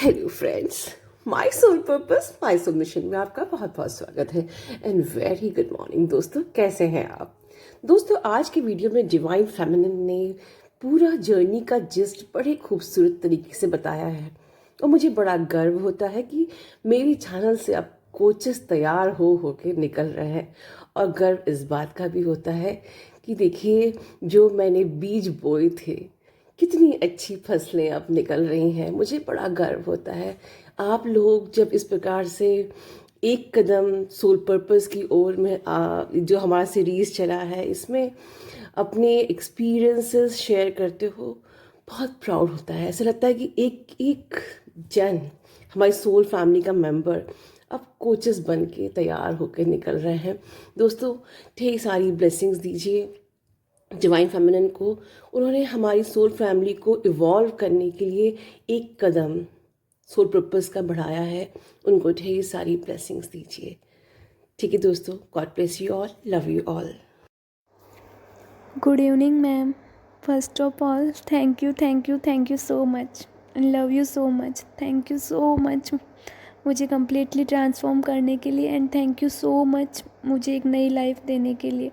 Hello friends, my soul purpose my soul mission में आपका बहुत बहुत स्वागत है एंड वेरी गुड मॉर्निंग दोस्तों। कैसे हैं आप दोस्तों? आज की वीडियो में डिवाइन फेमिनिन ने पूरा जर्नी का जिस्ट बड़े खूबसूरत तरीके से बताया है और मुझे बड़ा गर्व होता है कि मेरी चैनल से अब कोचेस तैयार हो के निकल रहे हैं। और गर्व इस बात का भी होता है कि देखिए, जो मैंने बीज बोए थे कितनी अच्छी फसलें अब निकल रही हैं। मुझे बड़ा गर्व होता है। आप लोग जब इस प्रकार से एक कदम सोल पर्पस की ओर में जो हमारा सीरीज़ चला है इसमें अपने एक्सपीरियंसेस शेयर करते हो, बहुत प्राउड होता है। ऐसा लगता है कि एक एक जन, हमारी सोल फैमिली का मेंबर अब कोचेस बन के तैयार होकर निकल रहे हैं। दोस्तों, ढेर सारी ब्लेसिंग्स दीजिए डिवाइन फेमिनिन को। उन्होंने हमारी सोल फैमिली को इवॉल्व करने के लिए एक कदम सोल पर्पस का बढ़ाया है। उनको ढेर सारी ब्लेसिंग्स दीजिए। ठीक है दोस्तों, God bless you all, love you all. Good evening ma'am. First of all thank you so much and love you so much. Thank you so much मुझे कम्प्लीटली ट्रांसफॉर्म करने के लिए and thank you so much मुझे एक नई life देने के लिए।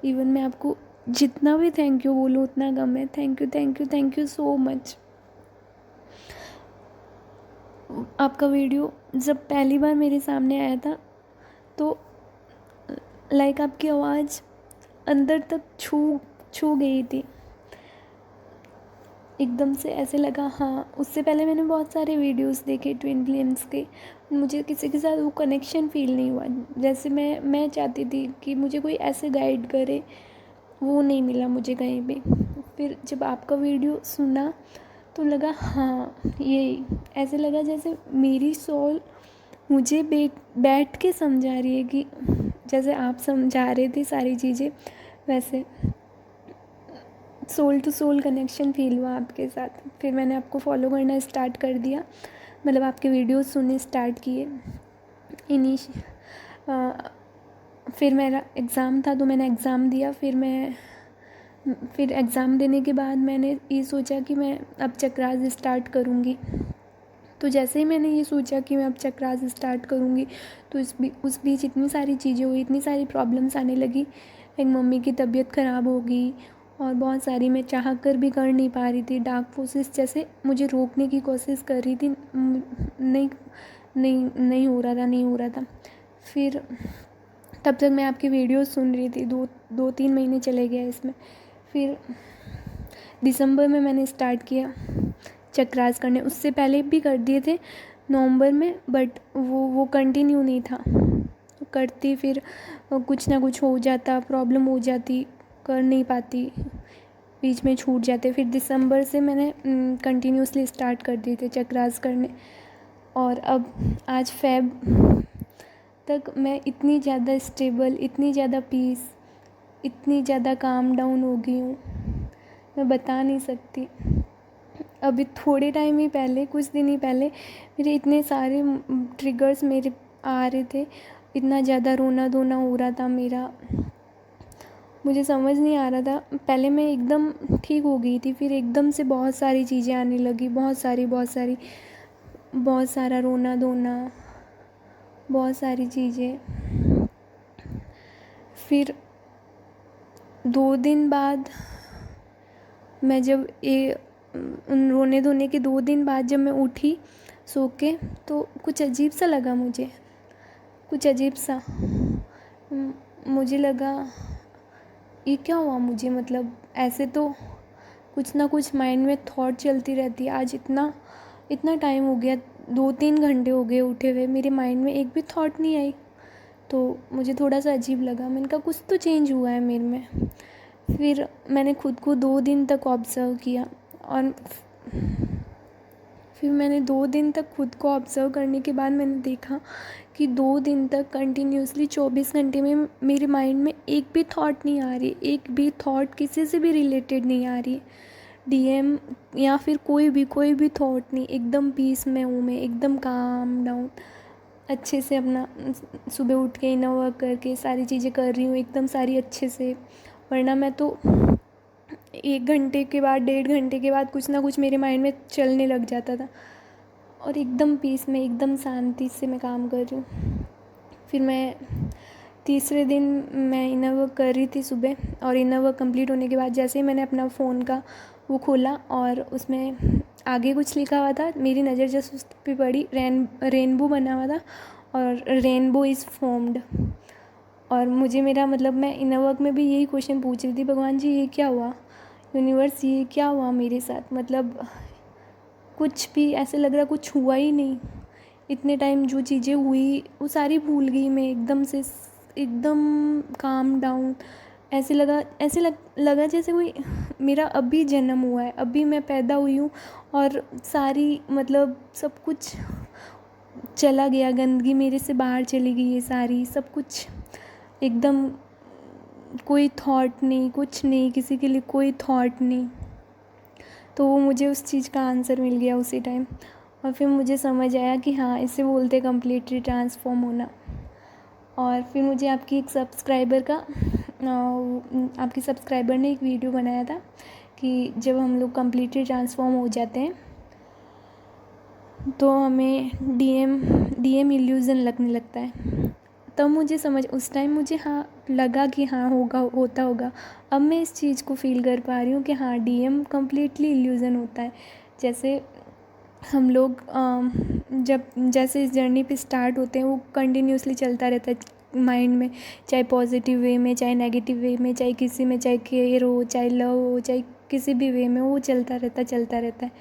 इवन मैं आपको जितना भी थैंक यू बोलूँ उतना कम है। Thank you so much. आपका वीडियो जब पहली बार मेरे सामने आया था तो लाइक आपकी आवाज़ अंदर तक छू गई थी। एकदम से ऐसे लगा, हाँ। उससे पहले मैंने बहुत सारे वीडियोस देखे ट्विन फ्लेम्स के, मुझे किसी के साथ वो कनेक्शन फील नहीं हुआ जैसे मैं चाहती थी कि मुझे कोई ऐसे गाइड करे। वो नहीं मिला मुझे कहीं पे। फिर जब आपका वीडियो सुना तो लगा हाँ यही। ऐसे लगा जैसे मेरी सोल मुझे बैठ के समझा रही है कि जैसे आप समझा रहे थे सारी चीज़ें, वैसे soul to soul connection feel हुआ आपके साथ। फिर मैंने आपको फॉलो करना स्टार्ट कर दिया, मतलब आपके वीडियोस सुनने स्टार्ट किए। फिर मेरा एग्ज़ाम था तो मैंने एग्ज़ाम दिया। फिर एग्ज़ाम देने के बाद मैंने ये सोचा कि मैं अब चक्रास स्टार्ट करूँगी। तो जैसे ही मैंने ये सोचा कि मैं अब चक्रास स्टार्ट करूँगी तो उस बीच इतनी सारी चीज़ें हुई, इतनी सारी प्रॉब्लम्स आने लगी। एक मम्मी की तबीयत ख़राब हो गई और बहुत सारी मैं चाह कर भी कर नहीं पा रही थी। डार्क फोर्सेस जैसे मुझे रोकने की कोशिश कर रही थी। नहीं हो रहा था। फिर तब तक मैं आपकी वीडियो सुन रही थी। 2-3 महीने चले गए इसमें। फिर दिसंबर में मैंने स्टार्ट किया चक्रास करने। उससे पहले भी कर दिए थे नवंबर में, बट वो कंटिन्यू नहीं था। करती फिर कुछ ना कुछ हो जाता, प्रॉब्लम हो जाती, कर नहीं पाती, बीच में छूट जाते। फिर दिसंबर से मैंने कंटिन्यूसली स्टार्ट कर दिए थे चक्रास करने। और अब आज फेब तक मैं इतनी ज़्यादा स्टेबल, इतनी ज़्यादा पीस, इतनी ज़्यादा काम डाउन हो गई हूँ, मैं बता नहीं सकती। अभी थोड़े टाइम ही पहले, कुछ दिन ही पहले मेरे इतने सारे ट्रिगर्स मेरे आ रहे थे, इतना ज़्यादा रोना धोना हो रहा था मेरा, मुझे समझ नहीं आ रहा था। पहले मैं एकदम ठीक हो गई थी, फिर एकदम से बहुत सारी चीज़ें आने लगी, बहुत सारा रोना धोना, बहुत सारी चीज़ें। फिर 2 दिन बाद मैं जब उन रोने धोने के 2 दिन बाद जब मैं उठी सो के, तो कुछ अजीब सा लगा मुझे, कुछ अजीब सा। मुझे लगा ये क्या हुआ मुझे, मतलब ऐसे तो कुछ ना कुछ माइंड में थॉट चलती रहती है। आज इतना टाइम हो गया, 2-3 घंटे हो गए उठे हुए, मेरे माइंड में एक भी थॉट नहीं आई। तो मुझे थोड़ा सा अजीब लगा। मैंने कहा कुछ तो चेंज हुआ है मेरे में। फिर मैंने खुद को 2 दिन तक ऑब्ज़र्व किया और फिर मैंने 2 दिन तक खुद को ऑब्ज़र्व करने के बाद मैंने देखा कि 2 दिन तक कंटिन्यूसली 24 घंटे में मेरे माइंड में एक भी थॉट नहीं आ रही, एक भी थॉट किसी से भी रिलेटेड नहीं आ रही, डीएम या फिर कोई भी थॉट नहीं। एकदम पीस में हूँ मैं, एकदम काम डाउन, अच्छे से अपना सुबह उठ के इनर वर्क करके सारी चीज़ें कर रही हूँ एकदम सारी अच्छे से। वरना मैं तो 1 घंटे के बाद, 1.5 घंटे के बाद कुछ ना कुछ मेरे माइंड में चलने लग जाता था। और एकदम पीस में, एकदम शांति से मैं काम कर रही हूँ। फिर मैं तीसरे दिन मैं इनर वर्क कर रही थी सुबह, और इनर वर्क कंप्लीट होने के बाद जैसे ही मैंने अपना फ़ोन का वो खोला और उसमें आगे कुछ लिखा हुआ था, मेरी नज़र जस्ट उस पर पड़ी। रेनबो बना हुआ था और रेनबो इज़ फॉर्म्ड। और मुझे मेरा मतलब मैं इनर वर्क में भी यही क्वेश्चन पूछ रही थी, भगवान जी ये क्या हुआ, यूनिवर्स ये क्या हुआ मेरे साथ, मतलब कुछ भी ऐसे लग रहा कुछ हुआ ही नहीं। इतने टाइम जो चीज़ें हुई वो सारी भूल गई मैं एकदम से, एकदम काम डाउन। लगा जैसे कोई मेरा अभी जन्म हुआ है, अभी मैं पैदा हुई हूँ और सारी मतलब सब कुछ चला गया, गंदगी मेरे से बाहर चली गई है सारी, सब कुछ एकदम, कोई थॉट नहीं, कुछ नहीं, किसी के लिए कोई थॉट नहीं। तो वो मुझे उस चीज़ का आंसर मिल गया उसी टाइम, और फिर मुझे समझ आया कि हाँ इसे बोलते कम्प्लीटली ट्रांसफॉर्म होना। और फिर मुझे आपकी एक सब्सक्राइबर का आपकी सब्सक्राइबर ने एक वीडियो बनाया था कि जब हम लोग कम्प्लीटली ट्रांसफॉर्म हो जाते हैं तो हमें डीएम इल्यूज़न लगने लगता है। तब मुझे समझ, उस टाइम मुझे हाँ लगा कि हाँ होता होगा। अब मैं इस चीज़ को फील कर पा रही हूँ कि हाँ डीएम कम्प्लीटली इल्यूज़न होता है। जैसे हम लोग जैसे इस जर्नी पे स्टार्ट होते हैं वो कंटिन्यूसली चलता रहता है माइंड में, चाहे पॉजिटिव वे में, चाहे नेगेटिव वे में, चाहे किसी में, चाहे केयर हो, चाहे लव हो, चाहे किसी भी वे में, वो चलता रहता है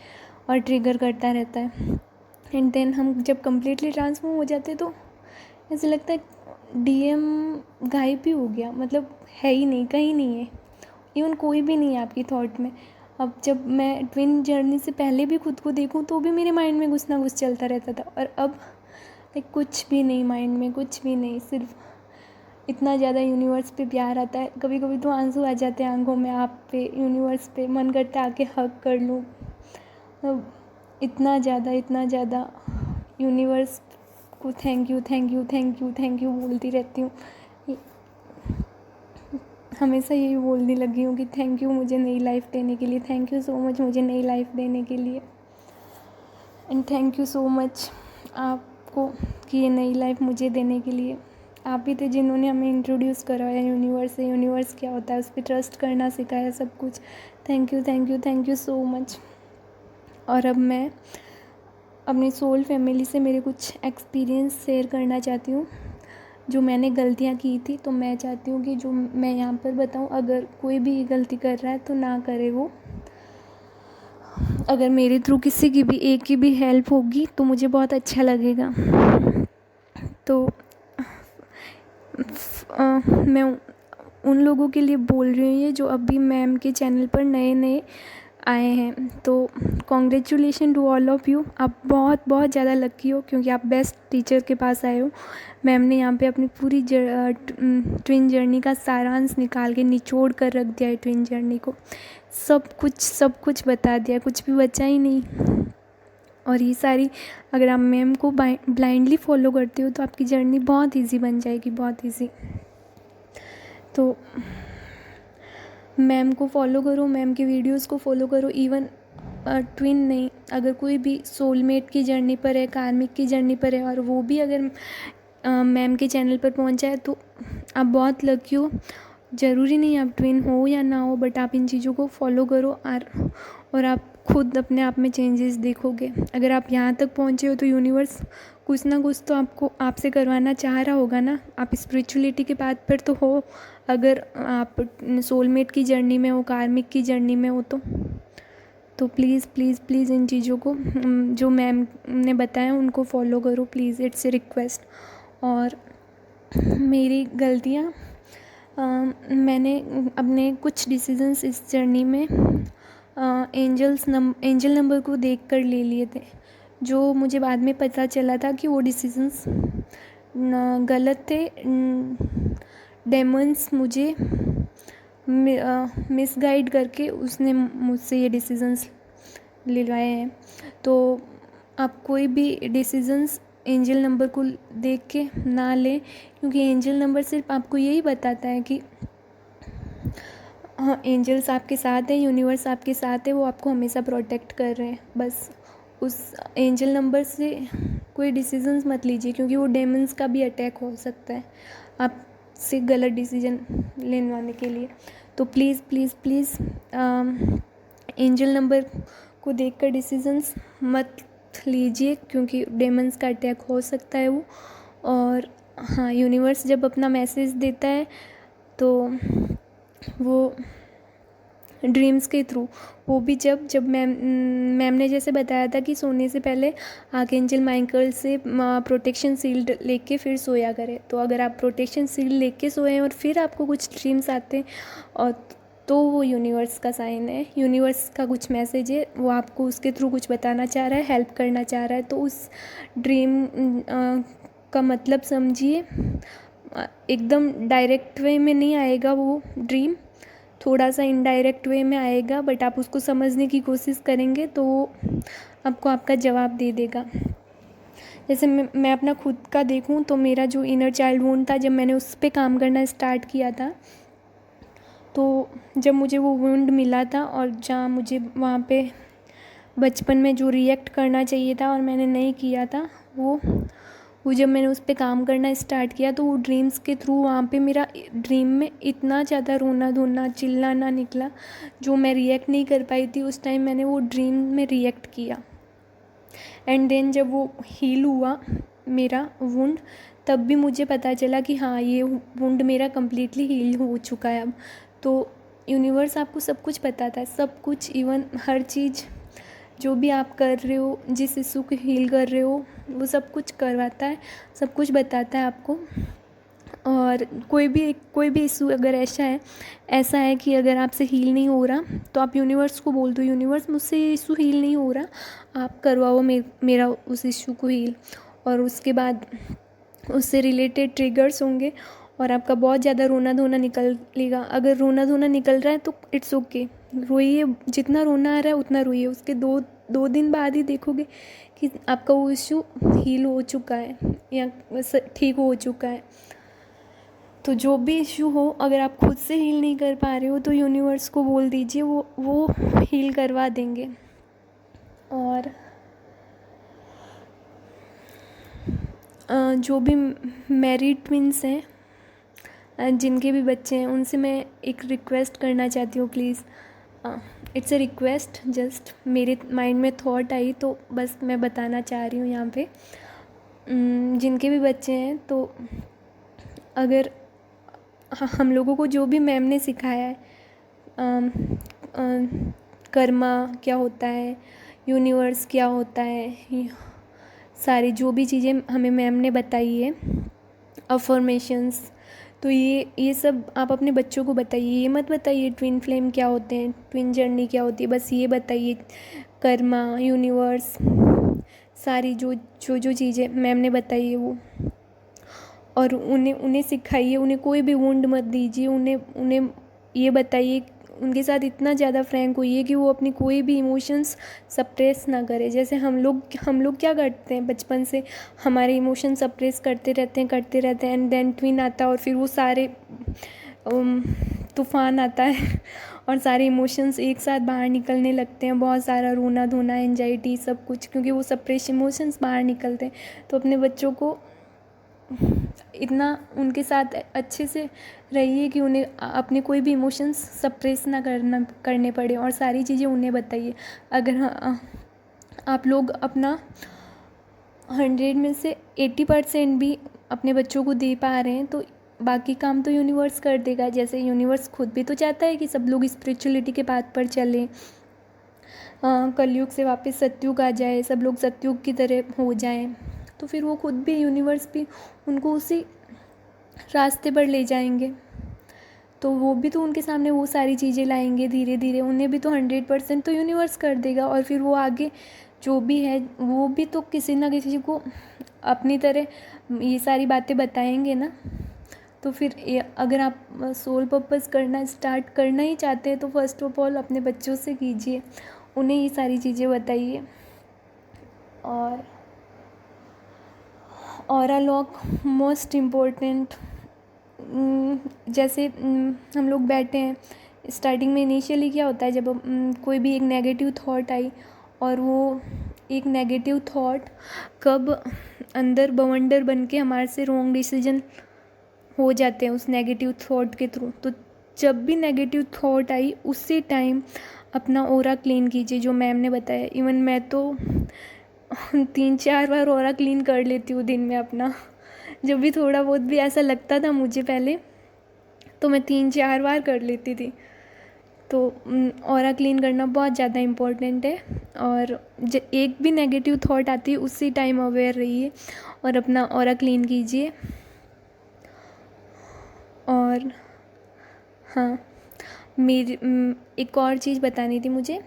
और ट्रिगर करता रहता है। एंड देन हम जब कम्प्लीटली ट्रांसफॉर्म हो जाते हैं तो ऐसे लगता है डीएम गायब ही हो गया, मतलब है ही नहीं, कहीं नहीं है, इवन कोई भी नहीं है आपकी थॉट में। अब जब मैं ट्विन जर्नी से पहले भी खुद को देखूं तो भी मेरे माइंड में कुछ ना कुछ चलता रहता था, और अब कुछ भी नहीं माइंड में, कुछ भी नहीं, सिर्फ इतना ज़्यादा यूनिवर्स पे प्यार आता है। कभी कभी तो आंसू आ जाते हैं आंखों में, आप पे, यूनिवर्स पे, मन करता है आके हग कर लूँ। मतलब इतना ज़्यादा यूनिवर्स को थैंक यू बोलती रहती हूँ। हमेशा यही बोलने लगी हूँ कि थैंक यू मुझे नई लाइफ देने के लिए, थैंक यू सो मच मुझे नई लाइफ देने के लिए, and thank you so much आपको कि ये नई लाइफ मुझे देने के लिए। आप ही थे जिन्होंने हमें इंट्रोड्यूस कराया यूनिवर्स से, यूनिवर्स क्या होता है, उस पर ट्रस्ट करना सिखाया, सब कुछ। Thank you so much. और अब मैं अपनी सोल फैमिली से मेरे कुछ एक्सपीरियंस शेयर करना चाहती हूँ, जो मैंने गलतियाँ की थी। तो मैं चाहती हूँ कि जो मैं यहाँ पर बताऊँ, अगर कोई भी गलती कर रहा है तो ना करे वो। अगर मेरे थ्रू किसी की भी एक की भी हेल्प होगी तो मुझे बहुत अच्छा लगेगा। तो मैं उन लोगों के लिए बोल रही हूँ ये जो अभी मैम के चैनल पर नए आए हैं, तो congratulation to all of you. आप बहुत ज़्यादा लकी हो क्योंकि आप बेस्ट टीचर के पास आए हो। मैम ने यहाँ पे अपनी पूरी ट्विन जर्नी का सारांश निकाल के निचोड़ कर रख दिया है। ट्विन जर्नी को सब कुछ बता दिया, कुछ भी बचा ही नहीं। और ये सारी, अगर आप मैम को ब्लाइंडली फॉलो करते हो तो आपकी जर्नी बहुत ईजी बन जाएगी, बहुत ईजी। तो मैम को फॉलो करो, मैम की वीडियोस को फॉलो करो। इवन ट्विन नहीं, अगर कोई भी सोलमेट की जर्नी पर है, कार्मिक की जर्नी पर है, और वो भी अगर मैम के चैनल पर पहुंचा है तो आप बहुत लकी हो। ज़रूरी नहीं आप ट्विन हो या ना हो, बट आप इन चीज़ों को फॉलो करो और आप खुद अपने आप में चेंजेस देखोगे। अगर आप यहाँ तक पहुँचे हो तो यूनिवर्स कुछ ना कुछ तो आपको आपसे करवाना चाह रहा होगा ना। आप स्पिरिचुअलिटी के बात पर तो हो, अगर आप सोलमेट की जर्नी में हो, कार्मिक की जर्नी में हो, तो प्लीज़ इन चीज़ों को जो मैम ने बताया उनको फॉलो करो प्लीज़, इट्स ए रिक्वेस्ट। और मेरी गलतियाँ, मैंने अपने कुछ डिसीजंस इस जर्नी में एंजल नंबर को देख कर ले लिए थे, जो मुझे बाद में पता चला था कि वो डिसीजंस गलत थे। डेमंस मुझे मिसगाइड करके उसने मुझसे ये डिसीजंस लिलवाए हैं। तो आप कोई भी डिसीजंस एंजल नंबर को देख के ना लें, क्योंकि एंजल नंबर सिर्फ आपको यही बताता है कि हाँ एंजल्स आपके साथ हैं, यूनिवर्स आपके साथ है, वो आपको हमेशा प्रोटेक्ट कर रहे हैं बस। उस एंजल नंबर से कोई डिसीजंस मत लीजिए, क्योंकि वो डेमन्स का भी अटैक हो सकता है आपसे गलत डिसीजन लेने के लिए। तो please please please angel number को देखकर डिसीजंस मत लीजिए, क्योंकि डेमन्स का अटैक हो सकता है वो। और हाँ, यूनिवर्स जब अपना मैसेज देता है तो वो ड्रीम्स के थ्रू, वो भी जब मैम ने जैसे बताया था कि सोने से पहले आर्कएंजल माइकल से प्रोटेक्शन शील्ड लेके फिर सोया करें। तो अगर आप प्रोटेक्शन शील्ड लेके सोए हैं और फिर आपको कुछ ड्रीम्स आते हैं और तो वो यूनिवर्स का साइन है, यूनिवर्स का कुछ मैसेज है, वो आपको उसके थ्रू कुछ बताना चाह रहा है, हेल्प करना चाह रहा है। तो उस ड्रीम का मतलब समझिए। एकदम डायरेक्ट वे में नहीं आएगा वो ड्रीम, थोड़ा सा इनडायरेक्ट वे में आएगा, बट आप उसको समझने की कोशिश करेंगे तो वो आपको आपका जवाब दे देगा। जैसे मैं अपना खुद का देखूं तो मेरा जो इनर चाइल्ड वुंड था, जब मैंने उस पर काम करना स्टार्ट किया था, तो जब मुझे वो वुंड मिला था और जहाँ मुझे वहाँ पे बचपन में जो रिएक्ट करना चाहिए था और मैंने नहीं किया था, वो जब मैंने उस पर काम करना स्टार्ट किया तो वो ड्रीम्स के थ्रू वहाँ पे मेरा ड्रीम में इतना ज़्यादा रोना धोना चिल्लाना निकला, जो मैं रिएक्ट नहीं कर पाई थी उस टाइम, मैंने वो ड्रीम में रिएक्ट किया। एंड देन जब वो हील हुआ मेरा वुंड, तब भी मुझे पता चला कि हाँ, ये वुंड मेरा कम्प्लीटली हील हो चुका है अब। तो यूनिवर्स आपको सब कुछ बताता है, सब कुछ, इवन हर चीज़ जो भी आप कर रहे हो, जिस इशू को हील कर रहे हो, वो सब कुछ करवाता है, सब कुछ बताता है आपको। और कोई भी इशू अगर ऐसा है कि अगर आपसे हील नहीं हो रहा, तो आप यूनिवर्स को बोल दो, यूनिवर्स मुझसे ये इशू हील नहीं हो रहा, आप करवाओ मेरा उस इशू को हील। और उसके बाद उससे रिलेटेड ट्रिगर्स होंगे और आपका बहुत ज़्यादा रोना धोना निकलेगा। अगर रोना धोना निकल रहा है तो इट्स ओके, रोइए, जितना रोना आ रहा है उतना रोइए। उसके दो दिन बाद ही देखोगे कि आपका वो इशू हील हो चुका है या ठीक हो चुका है। तो जो भी इशू हो, अगर आप खुद से हील नहीं कर पा रहे हो तो यूनिवर्स को बोल दीजिए, वो हील करवा देंगे। और जो भी मैरिड ट्विंस हैं, जिनके भी बच्चे हैं, उनसे मैं एक रिक्वेस्ट करना चाहती हूँ, please, it's a request, just मेरे माइंड में थॉट आई तो बस मैं बताना चाह रही हूँ यहाँ पे। जिनके भी बच्चे हैं, तो अगर हम लोगों को जो भी मैम ने सिखाया है, कर्मा क्या होता है, यूनिवर्स क्या होता है, सारी जो भी चीज़ें हमें मैम ने बताई है, अफर्मेशंस, तो ये सब आप अपने बच्चों को बताइए। ये मत बताइए ट्विन फ्लेम क्या होते हैं, ट्विन जर्नी क्या होती है, बस ये बताइए कर्मा, यूनिवर्स, सारी जो चीज़ें मैम ने बताई है वो। और उन्हें सिखाइए, उन्हें कोई भी वुंड मत दीजिए, उन्हें ये बताइए, उनके साथ इतना ज़्यादा फ्रैंक होइए कि वो अपनी कोई भी इमोशंस सप्रेस ना करे। जैसे हम लोग क्या करते हैं, बचपन से हमारे इमोशन सप्रेस करते रहते हैं एंड देन ट्विन आता है और फिर वो सारे तूफान आता है और सारे इमोशंस एक साथ बाहर निकलने लगते हैं, बहुत सारा रोना धोना, एंजाइटी, सब कुछ, क्योंकि वो सप्रेस इमोशंस बाहर निकलते हैं। तो अपने बच्चों को इतना उनके साथ अच्छे से रहिए कि उन्हें अपने कोई भी इमोशंस सप्रेस ना करने पड़े, और सारी चीज़ें उन्हें बताइए। अगर आप लोग अपना 100 में से 80% भी अपने बच्चों को दे पा रहे हैं, तो बाकी काम तो यूनिवर्स कर देगा। जैसे यूनिवर्स खुद भी तो चाहता है कि सब लोग स्पिरिचुअलिटी के पाथ पर चलें, कलयुग से वापस सतयुग आ जाए, सब लोग सतयुग की तरह हो जाएं, तो फिर वो खुद भी, यूनिवर्स भी उनको उसी रास्ते पर ले जाएंगे। तो वो भी तो उनके सामने वो सारी चीज़ें लाएंगे धीरे धीरे, उन्हें भी तो 100% तो यूनिवर्स कर देगा। और फिर वो आगे जो भी है वो भी तो किसी ना किसी को अपनी तरह ये सारी बातें बताएंगे ना। तो फिर अगर आप सोल पर्पस करना स्टार्ट करना ही चाहते हैं तो फर्स्ट ऑफ ऑल अपने बच्चों से कीजिए, उन्हें ये सारी चीज़ें बताइए। और ऑरा लॉक मोस्ट इम्पोर्टेंट, जैसे हम लोग बैठे हैं, स्टार्टिंग में इनिशियली क्या होता है, जब कोई भी एक नेगेटिव थॉट आई और वो एक नेगेटिव थॉट कब अंदर बवंडर बन के हमारे से रॉन्ग डिसीजन हो जाते हैं उस नेगेटिव थॉट के थ्रू। तो जब भी नेगेटिव थॉट आई उसी टाइम अपना ऑरा क्लीन कीजिए, जो मैम ने बताया। इवन मैं तो 3-4 बार ऑरा क्लीन कर लेती हूँ दिन में अपना। जब भी थोड़ा बहुत भी ऐसा लगता था मुझे पहले, तो मैं 3-4 बार कर लेती थी। तो ऑरा क्लीन करना बहुत ज़्यादा इम्पोर्टेंट है। और एक भी नेगेटिव थॉट आती है उसी टाइम अवेयर रहिए और अपना ऑरा क्लीन कीजिए। और हाँ, मेरी एक और चीज़ बतानी थी मुझे।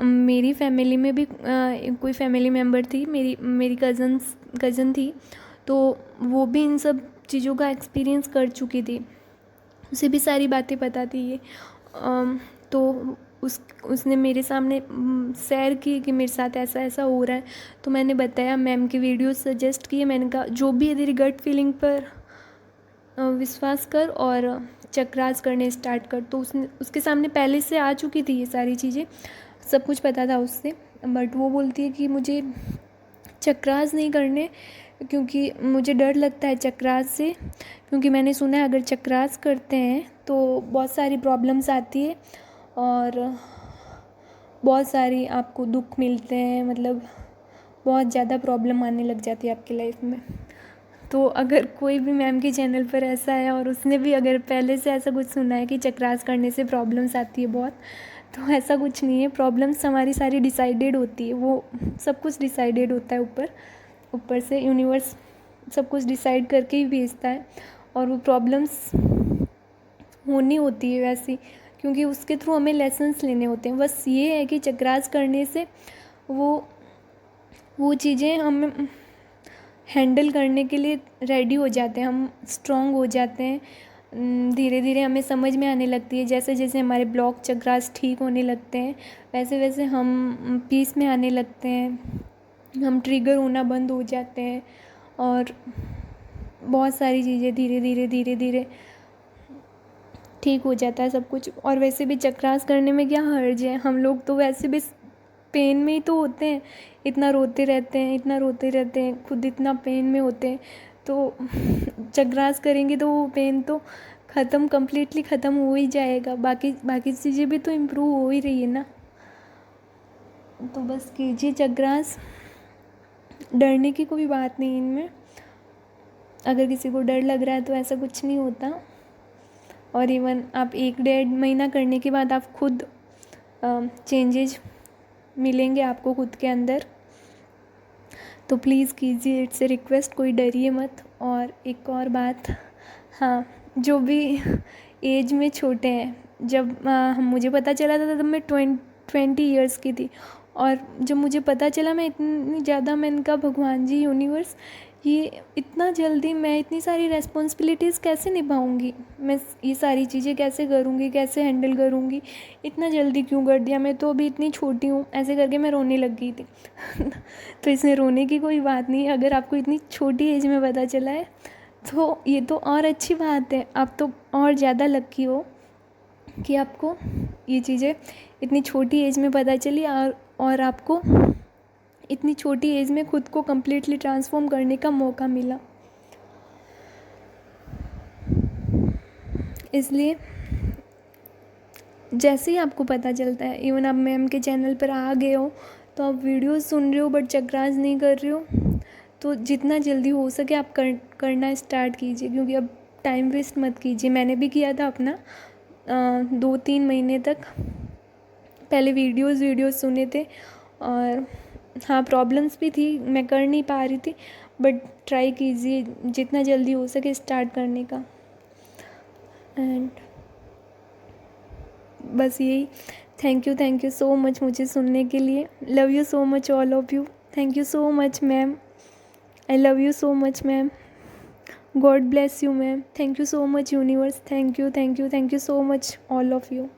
मेरी फैमिली में भी कोई फैमिली मेम्बर थी, मेरी कज़न थी, तो वो भी इन सब चीज़ों का एक्सपीरियंस कर चुकी थी। उसे भी सारी बातें पता थी ये। तो उसने मेरे सामने शेयर की कि मेरे साथ ऐसा ऐसा हो रहा है। तो मैंने बताया, मैम की वीडियो सजेस्ट किए। मैंने कहा जो भी है तेरी गट फीलिंग पर विश्वास कर और चक्रास करने स्टार्ट कर। तो उसके सामने पहले से आ चुकी थी ये सारी चीज़ें, सब कुछ पता था उससे। बट वो बोलती है कि मुझे चक्रास नहीं करने, क्योंकि मुझे डर लगता है चक्रास से। क्योंकि मैंने सुना है अगर चक्रास करते हैं तो बहुत सारी प्रॉब्लम्स आती है और बहुत सारी आपको दुख मिलते हैं, मतलब बहुत ज़्यादा प्रॉब्लम आने लग जाती है आपकी लाइफ में। तो अगर कोई भी मैम के चैनल पर ऐसा है और उसने भी अगर पहले से ऐसा कुछ सुना है कि चक्रास करने से प्रॉब्लम्स आती है बहुत, तो ऐसा कुछ नहीं है। प्रॉब्लम्स हमारी सारी डिसाइडेड होती है, वो सब कुछ डिसाइडेड होता है ऊपर से यूनिवर्स सब कुछ डिसाइड करके ही भेजता है। और वो प्रॉब्लम्स होनी होती है वैसी, क्योंकि उसके थ्रू हमें लेसन्स लेने होते हैं। बस ये है कि चक्रास करने से वो चीज़ें हम हैंडल करने के लिए रेडी हो जाते हैं, हम स्ट्रॉन्ग हो जाते हैं। धीरे धीरे हमें समझ में आने लगती है, जैसे जैसे हमारे ब्लॉक चक्रास ठीक होने लगते हैं वैसे वैसे हम पीस में आने लगते हैं, हम ट्रिगर होना बंद हो जाते हैं। और बहुत सारी चीज़ें धीरे धीरे ठीक हो जाता है सब कुछ। और वैसे भी चक्रास करने में क्या हर्ज है, हम लोग तो वैसे भी पेन में ही तो होते हैं, इतना रोते रहते हैं, खुद इतना पेन में होते हैं। तो चक्रास करेंगे तो वो पेन तो कम्प्लीटली ख़त्म हो ही जाएगा। बाकी चीज़ें भी तो इम्प्रूव हो ही रही है ना। तो बस कीजिए चक्रास, डरने की कोई बात नहीं इनमें। अगर किसी को डर लग रहा है तो ऐसा कुछ नहीं होता। और इवन आप 1-1.5 महीना करने के बाद आप खुद चेंजेज मिलेंगे आपको खुद के अंदर। तो प्लीज़ कीजिए, इट्स ए रिक्वेस्ट, कोई डरिए मत। और एक और बात, हाँ, जो भी एज में छोटे हैं, जब मुझे पता चला था तब मैं 20 ईयर्स की थी। और जब मुझे पता चला मैं इतनी ज़्यादा, मैंने कहा भगवान जी, यूनिवर्स, ये इतना जल्दी मैं इतनी सारी रेस्पॉन्सिबिलिटीज़ कैसे निभाऊंगी, मैं ये सारी चीज़ें कैसे करूँगी, कैसे हैंडल करूँगी, इतना जल्दी क्यों कर दिया, मैं तो अभी इतनी छोटी हूँ। ऐसे करके मैं रोने लग गई थी। तो इसमें रोने की कोई बात नहीं। अगर आपको इतनी छोटी एज में पता चला है तो ये तो और अच्छी बात है, आप तो और ज़्यादा लकी हो कि आपको ये चीज़ें इतनी छोटी एज में पता चली और आपको इतनी छोटी एज में खुद को कम्प्लीटली ट्रांसफॉर्म करने का मौका मिला। इसलिए जैसे ही आपको पता चलता है, इवन आप मैम के चैनल पर आ गए हो तो आप वीडियोस सुन रहे हो बट चक्रास नहीं कर रहे हो, तो जितना जल्दी हो सके आप करना स्टार्ट कीजिए, क्योंकि अब टाइम वेस्ट मत कीजिए। मैंने भी किया था अपना 2-3 महीने तक पहले वीडियोस सुने थे। और हाँ, प्रॉब्लम्स भी थी, मैं कर नहीं पा रही थी, बट ट्राई कीजिए जितना जल्दी हो सके स्टार्ट करने का। एंड बस यही, थैंक यू सो मच मुझे सुनने के लिए। Love you so much all of you. Thank you so much ma'am, I love you so much ma'am. God bless you ma'am. Thank you so much universe. Thank you so much all of you.